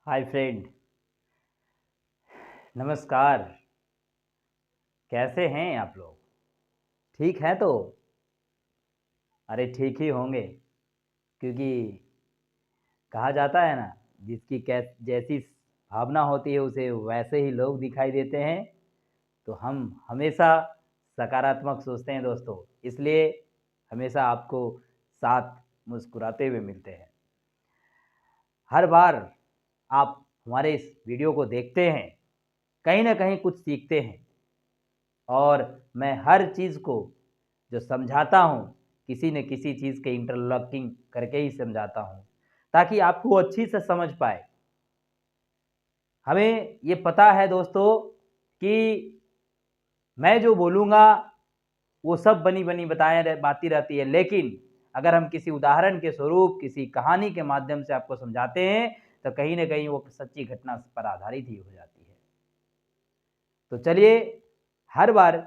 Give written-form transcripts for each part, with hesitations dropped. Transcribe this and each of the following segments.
Hi friend. नमस्कार। कैसे हैं आप लोग? ठीक हैं तो? अरे ठीक ही होंगे, क्योंकि कहा जाता है ना, जिसकी जैसी भावना होती है उसे वैसे ही लोग दिखाई देते हैं। तो हम हमेशा सकारात्मक सोचते हैं दोस्तों, इसलिए हमेशा आपको साथ मुस्कुराते हुए मिलते हैं। हर बार आप हमारे इस वीडियो को देखते हैं, कहीं ना कहीं कुछ सीखते हैं। और मैं हर चीज़ को जो समझाता हूँ, किसी न किसी चीज़ के इंटरलॉकिंग करके ही समझाता हूँ, ताकि आपको अच्छी से समझ पाए। हमें ये पता है दोस्तों कि मैं जो बोलूँगा वो सब बनी बनी बातें रहती है, लेकिन अगर हम किसी उदाहरण के स्वरूप, किसी कहानी के माध्यम से आपको समझाते हैं, तो कहीं न कहीं वो सच्ची घटना पर आधारित ही हो जाती है। तो चलिए, हर बार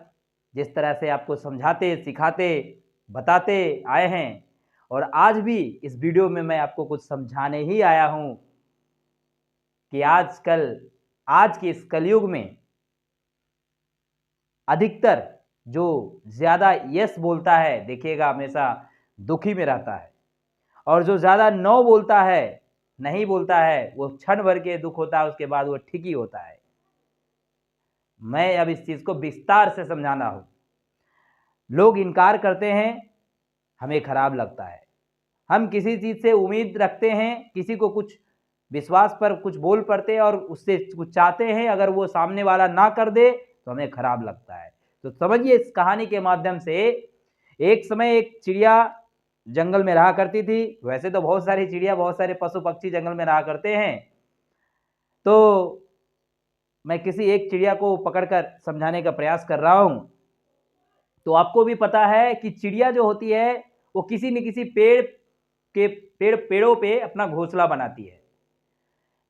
जिस तरह से आपको समझाते, सिखाते, बताते आए हैं, और आज भी इस वीडियो में मैं आपको कुछ समझाने ही आया हूँ कि आजकल, आज के इस कलयुग में अधिकतर जो ज़्यादा यस बोलता है, देखिएगा हमेशा दुखी में रहता है, और जो ज़्यादा नो बोलता है, नहीं बोलता है, वो क्षण भर के दुख होता है, उसके बाद वो ठीक ही होता है। मैं अब इस चीज़ को विस्तार से समझाना हूँ। लोग इनकार करते हैं, हमें खराब लगता है। हम किसी चीज़ से उम्मीद रखते हैं, किसी को कुछ विश्वास पर कुछ बोल पड़ते हैं और उससे कुछ चाहते हैं, अगर वो सामने वाला ना कर दे तो हमें खराब लगता है। तो समझिए इस कहानी के माध्यम से, एक समय एक चिड़िया जंगल में रहा करती थी। वैसे तो बहुत सारी चिड़िया, बहुत सारे पशु पक्षी जंगल में रहा करते हैं। तो मैं किसी एक चिड़िया को पकड़कर समझाने का प्रयास कर रहा हूँ। तो आपको भी पता है कि चिड़िया जो होती है, वो किसी न किसी पेड़ों पे अपना घोंसला बनाती है।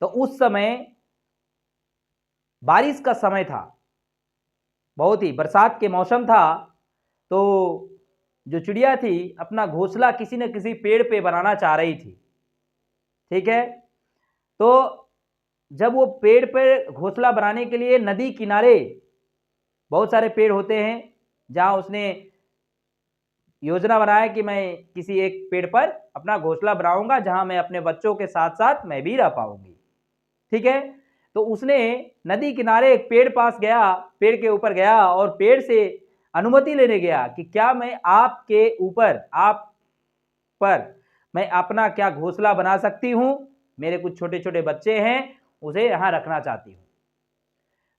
तो उस समय बारिश का समय था, बहुत ही बरसात के मौसम था। तो जो चिड़िया थी, अपना घोंसला किसी न किसी पेड़ पे बनाना चाह रही थी। ठीक है। तो जब वो पेड़ पे घोंसला बनाने के लिए नदी किनारे बहुत सारे पेड़ होते हैं, जहां उसने योजना बनाया कि मैं किसी एक पेड़ पर अपना घोंसला बनाऊंगा, जहां मैं अपने बच्चों के साथ साथ मैं भी रह पाऊंगी। ठीक है। तो उसने नदी किनारे एक पेड़ पास गया, पेड़ के ऊपर गया और पेड़ से अनुमति लेने गया कि क्या मैं आपके ऊपर, आप पर मैं अपना क्या घोंसला बना सकती हूं। मेरे कुछ छोटे छोटे बच्चे हैं, उसे यहां रखना चाहती हूं।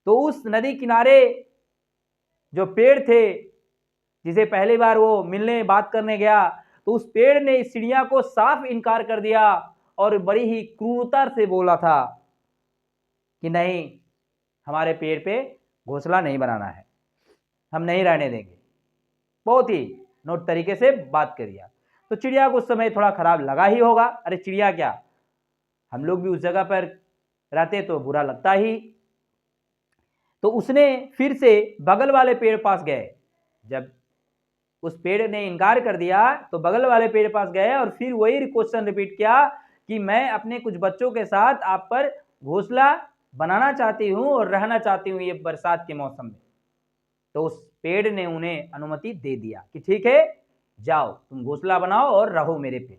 तो उस नदी किनारे जो पेड़ थे, जिसे पहली बार वो मिलने बात करने गया, तो उस पेड़ ने इस चिड़िया को साफ इनकार कर दिया और बड़ी ही क्रूरता से बोला था कि नहीं, हमारे पेड़ पे घोंसला नहीं बनाना है, हम नहीं रहने देंगे। बहुत ही नोट तरीके से बात करिए। तो चिड़िया को उस समय थोड़ा खराब लगा ही होगा। अरे चिड़िया क्या, हम लोग भी उस जगह पर रहते तो बुरा लगता ही। तो उसने फिर से बगल वाले पेड़ पास गए। जब उस पेड़ ने इनकार कर दिया तो बगल वाले पेड़ पास गए और फिर वही क्वेश्चन रिपीट किया कि मैं अपने कुछ बच्चों के साथ आप पर घोंसला बनाना चाहती हूं और रहना चाहती हूं ये बरसात के मौसम में। तो उस पेड़ ने उन्हें अनुमति दे दिया कि ठीक है, जाओ तुम घोंसला बनाओ और रहो मेरे पे।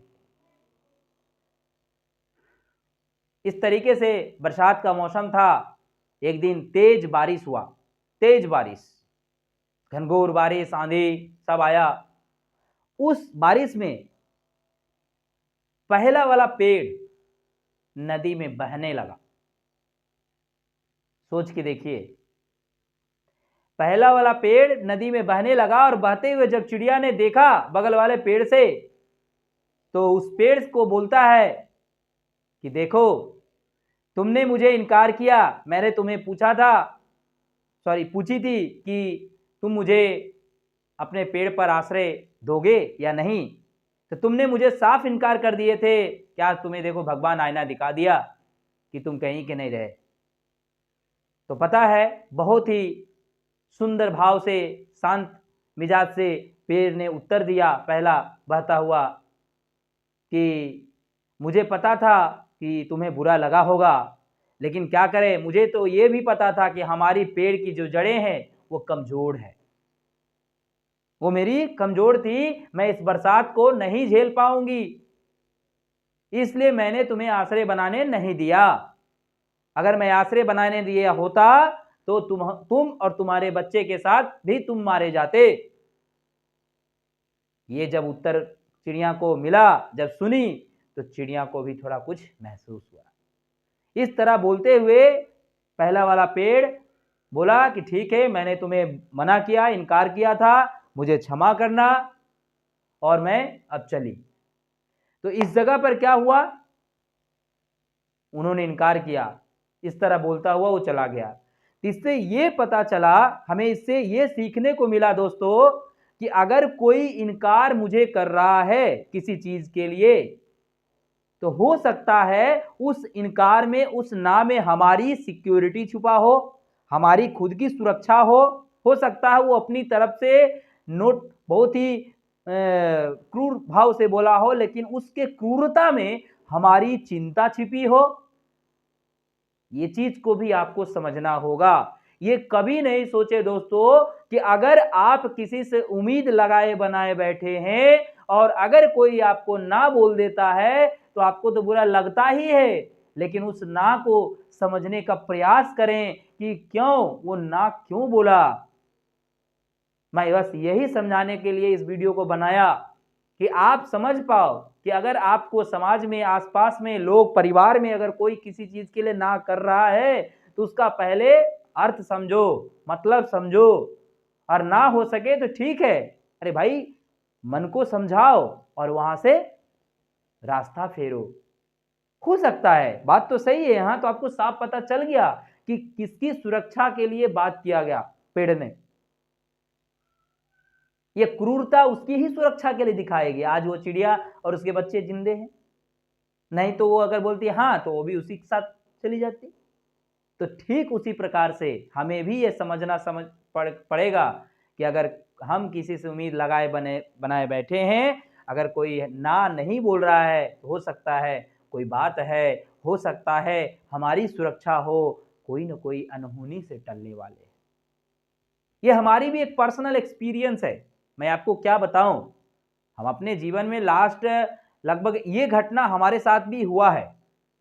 इस तरीके से बरसात का मौसम था। एक दिन तेज बारिश हुआ, तेज बारिश, घनघोर बारिश, आंधी सब आया। उस बारिश में पहला वाला पेड़ नदी में बहने लगा। सोच के देखिए, पहला वाला पेड़ नदी में बहने लगा और बहते हुए जब चिड़िया ने देखा बगल वाले पेड़ से, तो उस पेड़ को बोलता है कि देखो, तुमने मुझे इनकार किया, मैंने तुम्हें पूछा था, सॉरी पूछी थी कि तुम मुझे अपने पेड़ पर आश्रय दोगे या नहीं, तो तुमने मुझे साफ इनकार कर दिए थे। क्या तुम्हें देखो भगवान आईना दिखा दिया कि तुम कहीं के नहीं रहे। तो पता है, बहुत ही सुंदर भाव से, शांत मिजाज से पेड़ ने उत्तर दिया, पहला बहता हुआ, कि मुझे पता था कि तुम्हें बुरा लगा होगा, लेकिन क्या करें, मुझे तो ये भी पता था कि हमारी पेड़ की जो जड़ें हैं वो कमजोर है, वो मेरी कमजोर थी, मैं इस बरसात को नहीं झेल पाऊंगी, इसलिए मैंने तुम्हें आश्रय बनाने नहीं दिया। अगर मैं आश्रय बनाने दिया होता तो तुम और तुम्हारे बच्चे के साथ भी तुम मारे जाते। ये जब उत्तर चिड़िया को मिला, जब सुनी, तो चिड़िया को भी थोड़ा कुछ महसूस हुआ। इस तरह बोलते हुए पहला वाला पेड़ बोला कि ठीक है, मैंने तुम्हें मना किया, इनकार किया था, मुझे क्षमा करना, और मैं अब चली। तो इस जगह पर क्या हुआ, उन्होंने इनकार किया, इस तरह बोलता हुआ वो चला गया। इससे ये पता चला, हमें इससे ये सीखने को मिला दोस्तों, कि अगर कोई इनकार मुझे कर रहा है किसी चीज के लिए, तो हो सकता है उस इनकार में, उस ना में हमारी सिक्योरिटी छुपा हो, हमारी खुद की सुरक्षा हो सकता है वो अपनी तरफ से नोट बहुत ही क्रूर भाव से बोला हो, लेकिन उसके क्रूरता में हमारी चिंता छिपी हो। ये चीज को भी आपको समझना होगा। ये कभी नहीं सोचे दोस्तों कि अगर आप किसी से उम्मीद लगाए बनाए बैठे हैं और अगर कोई आपको ना बोल देता है तो आपको तो बुरा लगता ही है, लेकिन उस ना को समझने का प्रयास करें कि क्यों वो ना क्यों बोला। मैं बस यही समझाने के लिए इस वीडियो को बनाया कि आप समझ पाओ कि अगर आपको समाज में, आसपास में लोग, परिवार में अगर कोई किसी चीज के लिए ना कर रहा है तो उसका पहले अर्थ समझो, मतलब समझो, और ना हो सके तो ठीक है, अरे भाई मन को समझाओ और वहां से रास्ता फेरो। हो सकता है बात तो सही है, यहां तो आपको साफ पता चल गया कि किसकी सुरक्षा के लिए बात किया गया पेड़ ने। ये क्रूरता उसकी ही सुरक्षा के लिए दिखाएगी। आज वो चिड़िया और उसके बच्चे जिंदे हैं, नहीं तो वो अगर बोलती हाँ तो वो भी उसी के साथ चली जाती। तो ठीक उसी प्रकार से हमें भी ये पड़ेगा कि अगर हम किसी से उम्मीद लगाए बनाए बैठे हैं, अगर कोई ना नहीं बोल रहा है तो हो सकता है कोई बात है, हो सकता है हमारी सुरक्षा हो, कोई ना कोई अनहोनी से टलने वाले। ये हमारी भी एक पर्सनल एक्सपीरियंस है, मैं आपको क्या बताऊं, हम अपने जीवन में लास्ट लगभग ये घटना हमारे साथ भी हुआ है।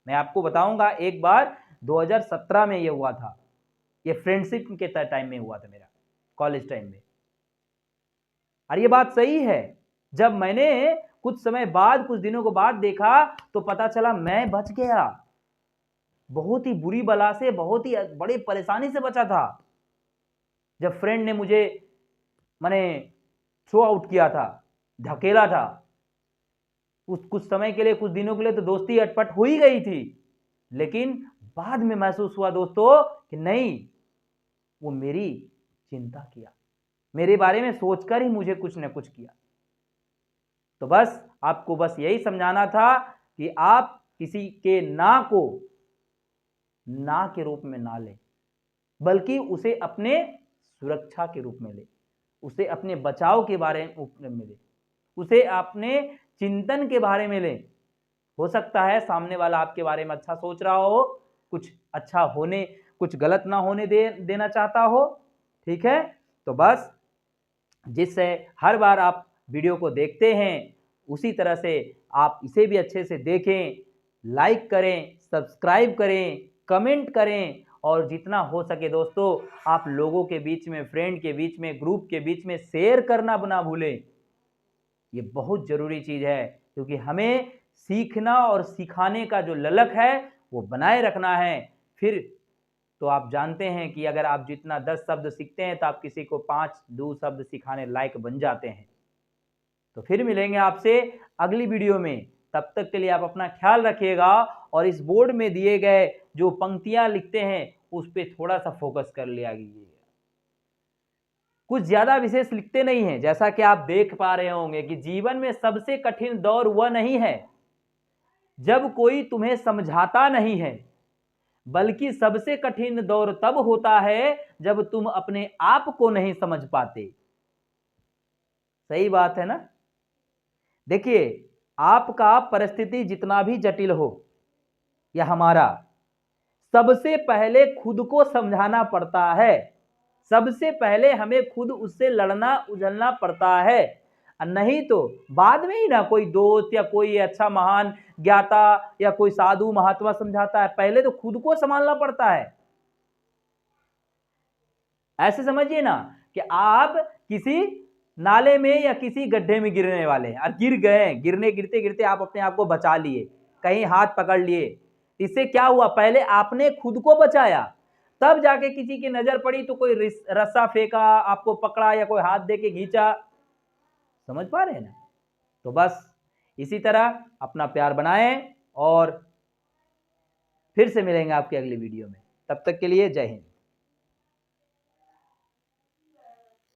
मैं आपको बताऊंगा, एक बार 2017 में ये हुआ था, ये फ्रेंडशिप के टाइम में हुआ था, मेरा कॉलेज टाइम में। और ये बात सही है, जब मैंने कुछ समय बाद, कुछ दिनों के बाद देखा तो पता चला मैं बच गया, बहुत ही बुरी बला से, बहुत ही बड़ी परेशानी से बचा था। जब फ्रेंड ने मुझे मैंने थ्रो आउट किया था, धकेला था, उस कुछ समय के लिए, कुछ दिनों के लिए तो दोस्ती अटपट हो ही गई थी, लेकिन बाद में महसूस हुआ दोस्तों कि नहीं, वो मेरी चिंता किया, मेरे बारे में सोचकर ही मुझे कुछ न कुछ किया। तो बस आपको बस यही समझाना था कि आप किसी के ना को ना के रूप में ना लें, बल्कि उसे अपने सुरक्षा के रूप में लें, उसे अपने बचाव के बारे में लें, उसे अपने चिंतन के बारे में लें। हो सकता है सामने वाला आपके बारे में अच्छा सोच रहा हो, कुछ अच्छा होने, कुछ गलत ना होने देना चाहता हो, ठीक है। तो बस जिससे हर बार आप वीडियो को देखते हैं उसी तरह से आप इसे भी अच्छे से देखें, लाइक करें, सब्सक्राइब करें, कमेंट करें, और जितना हो सके दोस्तों आप लोगों के बीच में, फ्रेंड के बीच में, ग्रुप के बीच में शेयर करना ना भूलें। ये बहुत जरूरी चीज है, क्योंकि हमें सीखना और सिखाने का जो ललक है वो बनाए रखना है। फिर तो आप जानते हैं कि अगर आप जितना 10 शब्द सीखते हैं तो आप किसी को 5 2 शब्द सिखाने लायक बन जाते हैं। तो फिर मिलेंगे आपसे अगली वीडियो में, तब तक के लिए आप अपना ख्याल रखिएगा, और इस बोर्ड में दिए गए जो पंक्तियां लिखते हैं उस पर थोड़ा सा फोकस कर लिया कीजिएगा। कुछ ज्यादा विशेष लिखते नहीं है, जैसा कि आप देख पा रहे होंगे कि जीवन में सबसे कठिन दौर वह नहीं है जब कोई तुम्हें समझाता नहीं है, बल्कि सबसे कठिन दौर तब होता है जब तुम अपने आप को नहीं समझ पाते। सही बात है ना। देखिए, आपका परिस्थिति जितना भी जटिल हो या हमारा, सबसे पहले खुद को समझाना पड़ता है, सबसे पहले हमें खुद उससे लड़ना उझलना पड़ता है, नहीं तो बाद में ही ना कोई दोस्त या कोई अच्छा महान ज्ञाता या कोई साधु महात्मा समझाता है, पहले तो खुद को संभालना पड़ता है। ऐसे समझिए ना कि आप किसी नाले में या किसी गड्ढे में गिरने वाले हैं और गिर गए, गिरते गिरते आप अपने आप को बचा लिए, कहीं हाथ पकड़ लिए, इससे क्या हुआ, पहले आपने खुद को बचाया, तब जाके किसी की नजर पड़ी तो कोई रस्सा फेंका, आपको पकड़ा या कोई हाथ दे के खींचा। समझ पा रहे हैं ना? तो बस इसी तरह अपना प्यार बनाएं और फिर से मिलेंगे आपके अगली वीडियो में। तब तक के लिए जय हिंद।